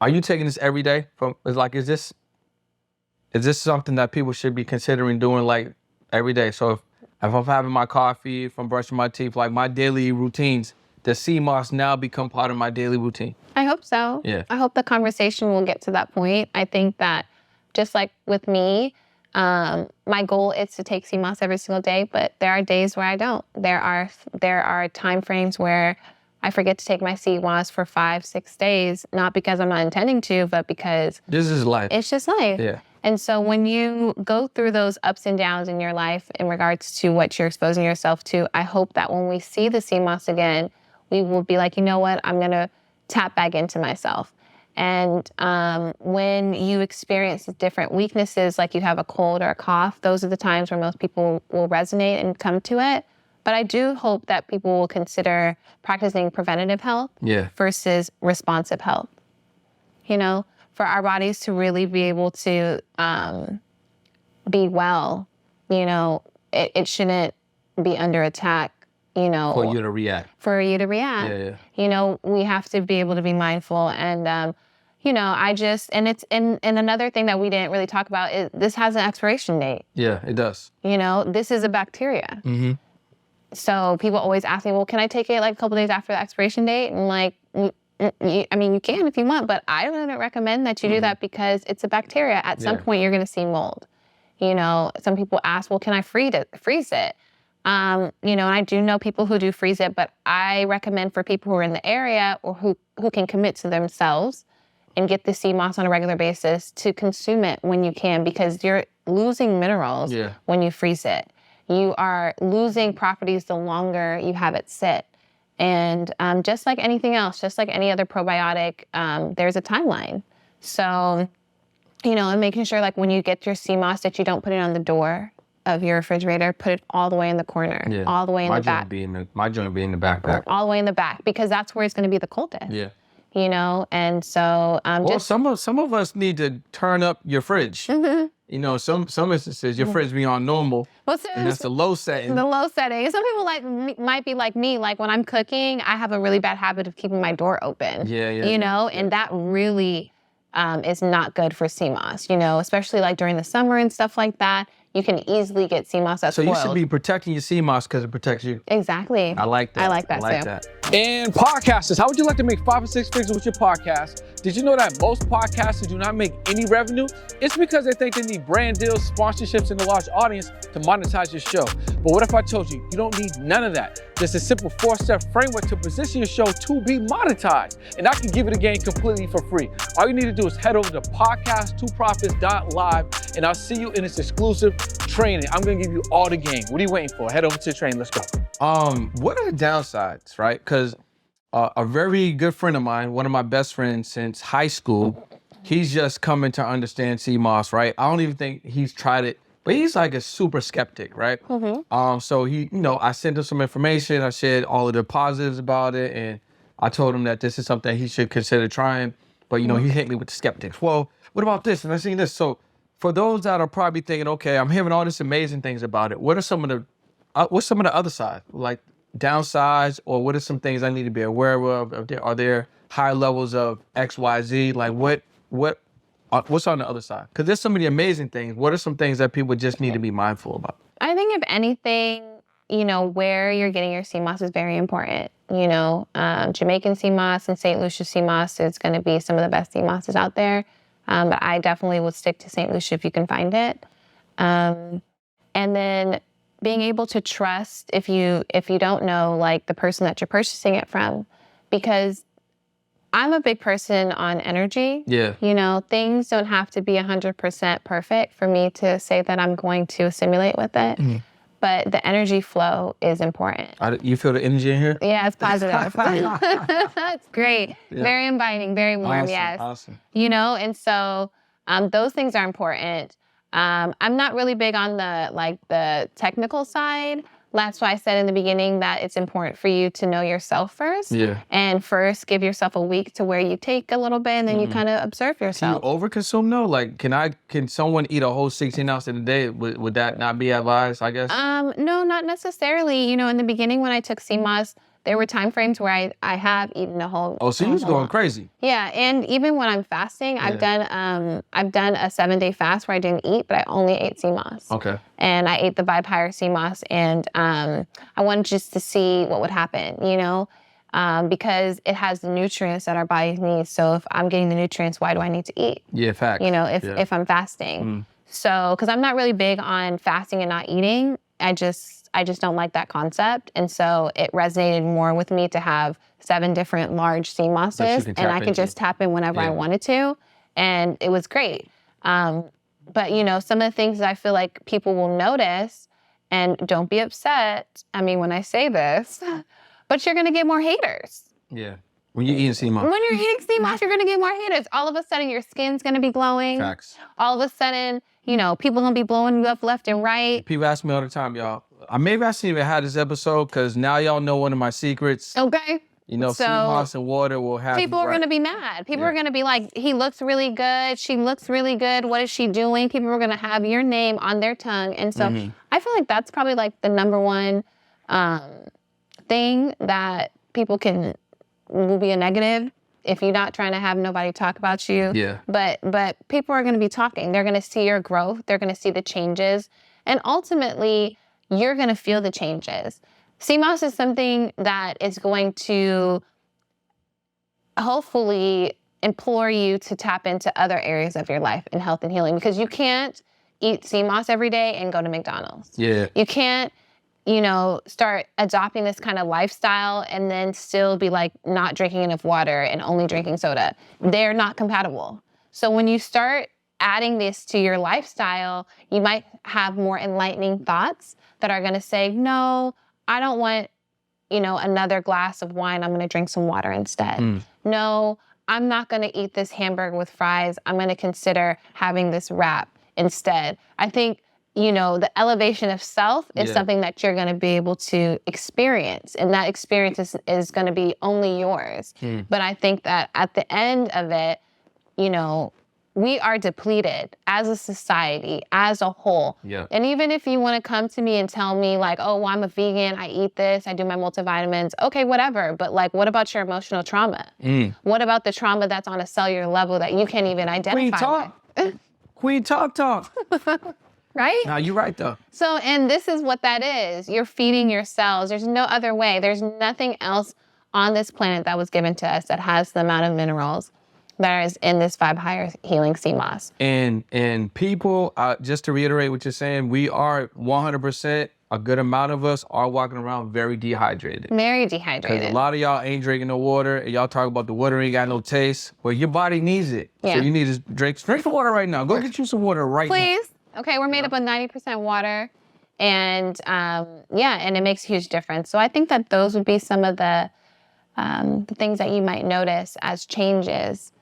are you taking this every day? Is this something that people should be considering doing like every day? So if I'm having my coffee, if I'm brushing my teeth, like my daily routines, does sea moss now become part of my daily routine? I hope so. Yeah. I hope the conversation will get to that point. I think that just like with me, my goal is to take sea moss every single day, but there are days where I don't. There are time frames where I forget to take my sea moss for 5-6 days, not because I'm not intending to, but because this is life. It's just life. Yeah. And so when you go through those ups and downs in your life in regards to what you're exposing yourself to, I hope that when we see the sea moss again, we will be like, you know what, I'm going to tap back into myself. And when you experience different weaknesses, like you have a cold or a cough, those are the times where most people will resonate and come to it. But I do hope that people will consider practicing preventative health versus responsive health. You know, for our bodies to really be able to be well, you know, it shouldn't be under attack. You know, for you to react. Yeah. You know, we have to be able to be mindful. And, you know, and another thing that we didn't really talk about is this has an expiration date. Yeah, it does. You know, this is a bacteria. Mm-hmm. So people always ask me, well, can I take it like a couple days after the expiration date? And like, I mean, you can if you want, but I don't recommend that you do that because it's a bacteria. At some point, you're going to see mold. You know, some people ask, well, can I freeze it? You know, and I do know people who do freeze it, but I recommend for people who are in the area or who can commit to themselves and get the sea moss on a regular basis to consume it when you can, because you're losing minerals when you freeze it. You are losing properties the longer you have it sit. And just like anything else, just like any other probiotic, there's a timeline. So, you know, and making sure like when you get your sea moss that you don't put it on the door of your refrigerator, put it all the way in the corner, all the way in the back. My joint be in the backpack. All the way in the back, because that's where it's going to be the coldest. Yeah. You know, and so some of us need to turn up your fridge. Mm-hmm. You know, some instances your fridge be on normal, and that's the low setting. The low setting. Some people might be like me. Like when I'm cooking, I have a really bad habit of keeping my door open. Yeah. You know, and that really is not good for sea moss. You know, especially like during the summer and stuff like that. You can easily get sea moss that's spoiled. So you should be protecting your sea moss because it protects you. Exactly. I like that. I like that too. And podcasters, how would you like to make 5 or 6 figures with your podcast? Did you know that most podcasters do not make any revenue? It's because they think they need brand deals, sponsorships, and a large audience to monetize your show. But what if I told you don't need none of that? There's a simple 4-step framework to position your show to be monetized. And I can give it again completely for free. All you need to do is head over to podcast2profits.live and I'll see you in this exclusive training. I'm gonna give you all the game. What are you waiting for? Head over to the training, let's go. What are the downsides, right? Because a very good friend of mine, one of my best friends since high school, he's just coming to understand sea moss, right? I don't even think he's tried it, but he's like a super skeptic, right? Mm-hmm. So he, you know, I sent him some information. I shared all of the positives about it, and I told him that this is something he should consider trying. But you know, he hit me with the skeptics. Well, what about this? And I seen this. So for those that are probably thinking, okay, I'm hearing all these amazing things about it. What's some of the other side, like downsides, or what are some things I need to be aware of? Are there high levels of X, Y, Z? Like what What's on the other side? Because there's so many amazing things. What are some things that people just need to be mindful about? I think if anything, where you're getting your sea moss is very important. Jamaican sea moss and St. Lucia sea moss is going to be some of the best sea mosses out there. But I definitely would stick to St. Lucia if you can find it. And then being able to trust if you don't know, like, the person that you're purchasing it from, because I'm a big person on energy. Yeah. Things don't have to be 100% perfect for me to say that I'm going to assimilate with it. Mm-hmm. But the energy flow is important. You feel the energy in here? Yeah, it's positive. It's great. Yeah. Very inviting, very warm, awesome, yes. Awesome. And so those things are important. I'm not really big on the technical side. That's why I said in the beginning that it's important for you to know yourself first. Yeah. And first give yourself a week to where you take a little bit and then you kind of observe yourself. Do you overconsume though? Like, can someone eat a whole 16 ounces in a day? Would that not be advised, I guess? No, not necessarily. In the beginning when I took CMOS, there were time frames where I have eaten a whole. Oh, so you was going crazy. Yeah, and even when I'm fasting, yeah. I've done a 7-day fast where I didn't eat, but I only ate sea moss. Okay. And I ate the Vibe Higher sea moss, and I wanted just to see what would happen, because it has the nutrients that our bodies need. So if I'm getting the nutrients, why do I need to eat? Yeah, facts. If I'm fasting. Mm. So, because I'm not really big on fasting and not eating, I just don't like that concept. And so it resonated more with me to have 7 different large sea mosses, and I could just tap in whenever I wanted to. And it was great. But, some of the things that I feel like people will notice, and don't be upset, when I say this, but you're going to get more haters. Yeah. When you're eating sea moss. When you're eating sea moss, you're going to get more haters. All of a sudden, your skin's going to be glowing. Facts. All of a sudden, people going to be blowing you up left and right. People ask me all the time, y'all. Maybe I shouldn't even have this episode because now y'all know one of my secrets. Okay. So, sea moss and water will have. People are going to be mad. People are going to be like, he looks really good. She looks really good. What is she doing? People are going to have your name on their tongue. And so I feel like that's probably like the number one thing that people will be a negative if you're not trying to have nobody talk about you. Yeah. But people are going to be talking. They're going to see your growth. They're going to see the changes. And ultimately, you're going to feel the changes. Sea moss is something that is going to hopefully implore you to tap into other areas of your life in health and healing, because you can't eat sea moss every day and go to McDonald's. Yeah. You can't, start adopting this kind of lifestyle and then still be like not drinking enough water and only drinking soda. They're not compatible. So when you start adding this to your lifestyle, you might have more enlightening thoughts that are going to say, no, I don't want, another glass of wine. I'm going to drink some water instead. No, I'm not going to eat this hamburger with fries. I'm going to consider having this wrap instead. I think, the elevation of self is something that you're going to be able to experience. And that experience is going to be only yours. But I think that at the end of it, we are depleted as a society, as a whole. Yeah. And even if you want to come to me and tell me like, oh, well, I'm a vegan, I eat this, I do my multivitamins, okay, whatever. But like, what about your emotional trauma? What about the trauma that's on a cellular level that you can't even identify with? Queen talk. Right? No, you're right though. So, and this is what that is. You're feeding your cells. There's no other way. There's nothing else on this planet that was given to us that has the amount of minerals that is in this Vibe Higher Healing Sea Moss. And people, just to reiterate what you're saying, we are 100%, a good amount of us are walking around very dehydrated. Very dehydrated. Because a lot of y'all ain't drinking no water, and y'all talk about the water ain't got no taste. Well, your body needs it. Yeah. So you need to drink some water right now. Go get you some water right now. Please. Okay, we're made up of 90% water. And and it makes a huge difference. So I think that those would be some of the things that you might notice as changes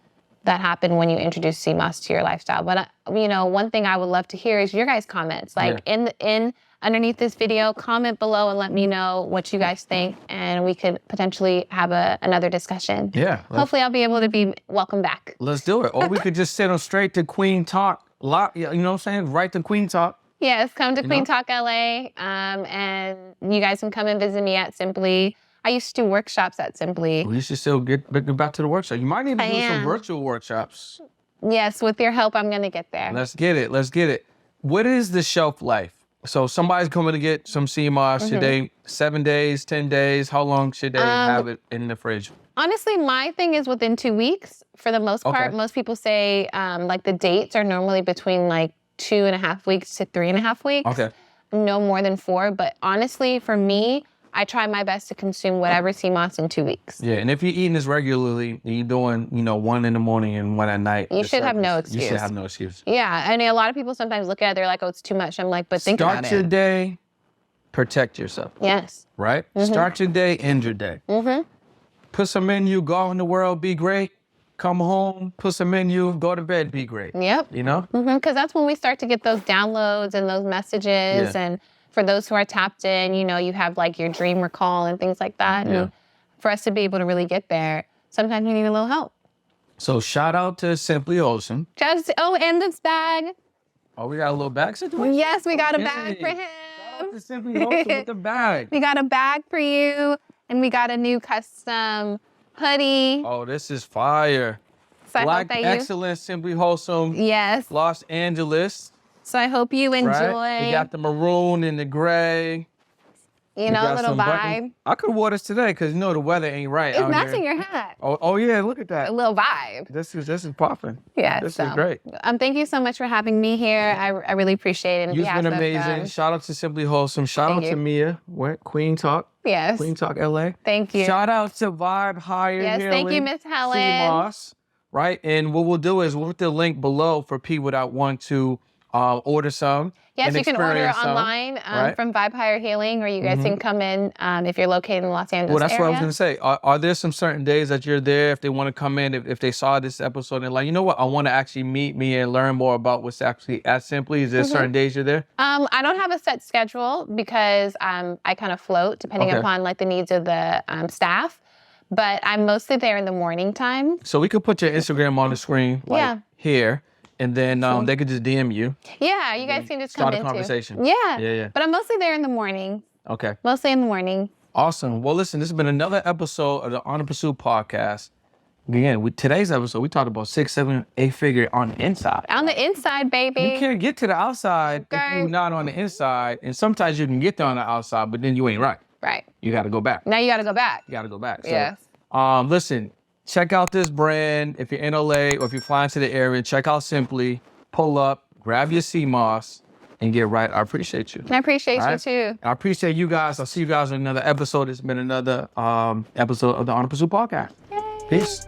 that happen when you introduce sea moss to your lifestyle. But one thing I would love to hear is your guys' comments. Like in underneath this video, comment below and let me know what you guys think, and we could potentially have another discussion. Yeah. Hopefully, I'll be able to be welcome back. Let's do it. Or we could just send them straight to Queen Talk. You know what I'm saying? Right to Queen Talk. Yes, come to Queen Talk LA, and you guys can come and visit me at Simply. I used to do workshops at Simply. Well, you should still get back to the workshop. You might need to do some virtual workshops. Yes, with your help, I'm going to get there. Let's get it. Let's get it. What is the shelf life? So somebody's coming to get some sea moss. Should they 7 days, 10 days? How long should they have it in the fridge? Honestly, my thing is within 2 weeks for the most part. Most people say like the dates are normally between like 2.5 weeks to 3.5 weeks. Okay. No more than 4. But honestly, for me, I try my best to consume whatever sea moss in 2 weeks. Yeah, and if you're eating this regularly, you're doing, 1 in the morning and 1 at night. You should have no excuse. You should have no excuse. Yeah, I mean, a lot of people sometimes look at it, they're like, oh, it's too much. I'm like, but think about it. Start your day, protect yourself. Yes. Right? Start your day, end your day. Put some menu, go out in the world, be great. Come home, put some menu, go to bed, be great. Yep. Because that's when we start to get those downloads and those messages and for those who are tapped in, you have like your dream recall and things like that. And for us to be able to really get there, sometimes we need a little help. So shout out to Simply Wholesome. And this bag. Oh, we got a little bag situation? Yes, we got a bag for him. Shout out to Simply Wholesome with the bag. We got a bag for you, and we got a new custom hoodie. Oh, this is fire. So Black Excellence, Simply Wholesome. Yes. Los Angeles. So I hope you enjoy. Right? You got the maroon and the gray. A little vibe. I could wear this today because the weather ain't right. It's matching your hat. Oh yeah, look at that. A little vibe. This is popping. Yeah, this is great. Thank you so much for having me here. I really appreciate it. You've been amazing. Shout out to Simply Wholesome. Shout out to Mia. Queen Talk. Yes. Queen Talk LA. Thank you. Shout out to Vibe Higher. Yes, thank you, Miss Helen. Sea Moss. Right, and what we'll do is we'll put the link below for people that want to order some. Yes, you can order online from Vibe Higher Healing, or you guys can come in if you're located in the Los Angeles area. Well, that's what I was going to say. Are there some certain days that you're there if they want to come in, if they saw this episode and like, you know what, I want to actually meet me and learn more about what's actually at Simply? Is there certain days you're there? I don't have a set schedule because I kind of float depending upon like the needs of the staff. But I'm mostly there in the morning time. So we could put your Instagram on the screen here. And then they could just DM you. Yeah, you guys can just come in. Start a conversation. Yeah. But I'm mostly there in the morning. Okay. Mostly in the morning. Awesome. Well, listen, this has been another episode of the On the Pursuit podcast. Again, with today's episode, we talked about 6, 7, 8 figure on the inside. On the inside, baby. You can't get to the outside if you're not on the inside. And sometimes you can get there on the outside, but then you ain't right. Right. You got to go back. Now you got to go back. You got to go back. So, yes. Listen, check out this brand. If you're in LA or if you're flying to the area, check out Simply. Pull up, grab your sea moss, and get right. I appreciate you. I appreciate you too. I appreciate you guys. I'll see you guys in another episode. It's been another episode of the On the Pursuit podcast. Yay. Peace.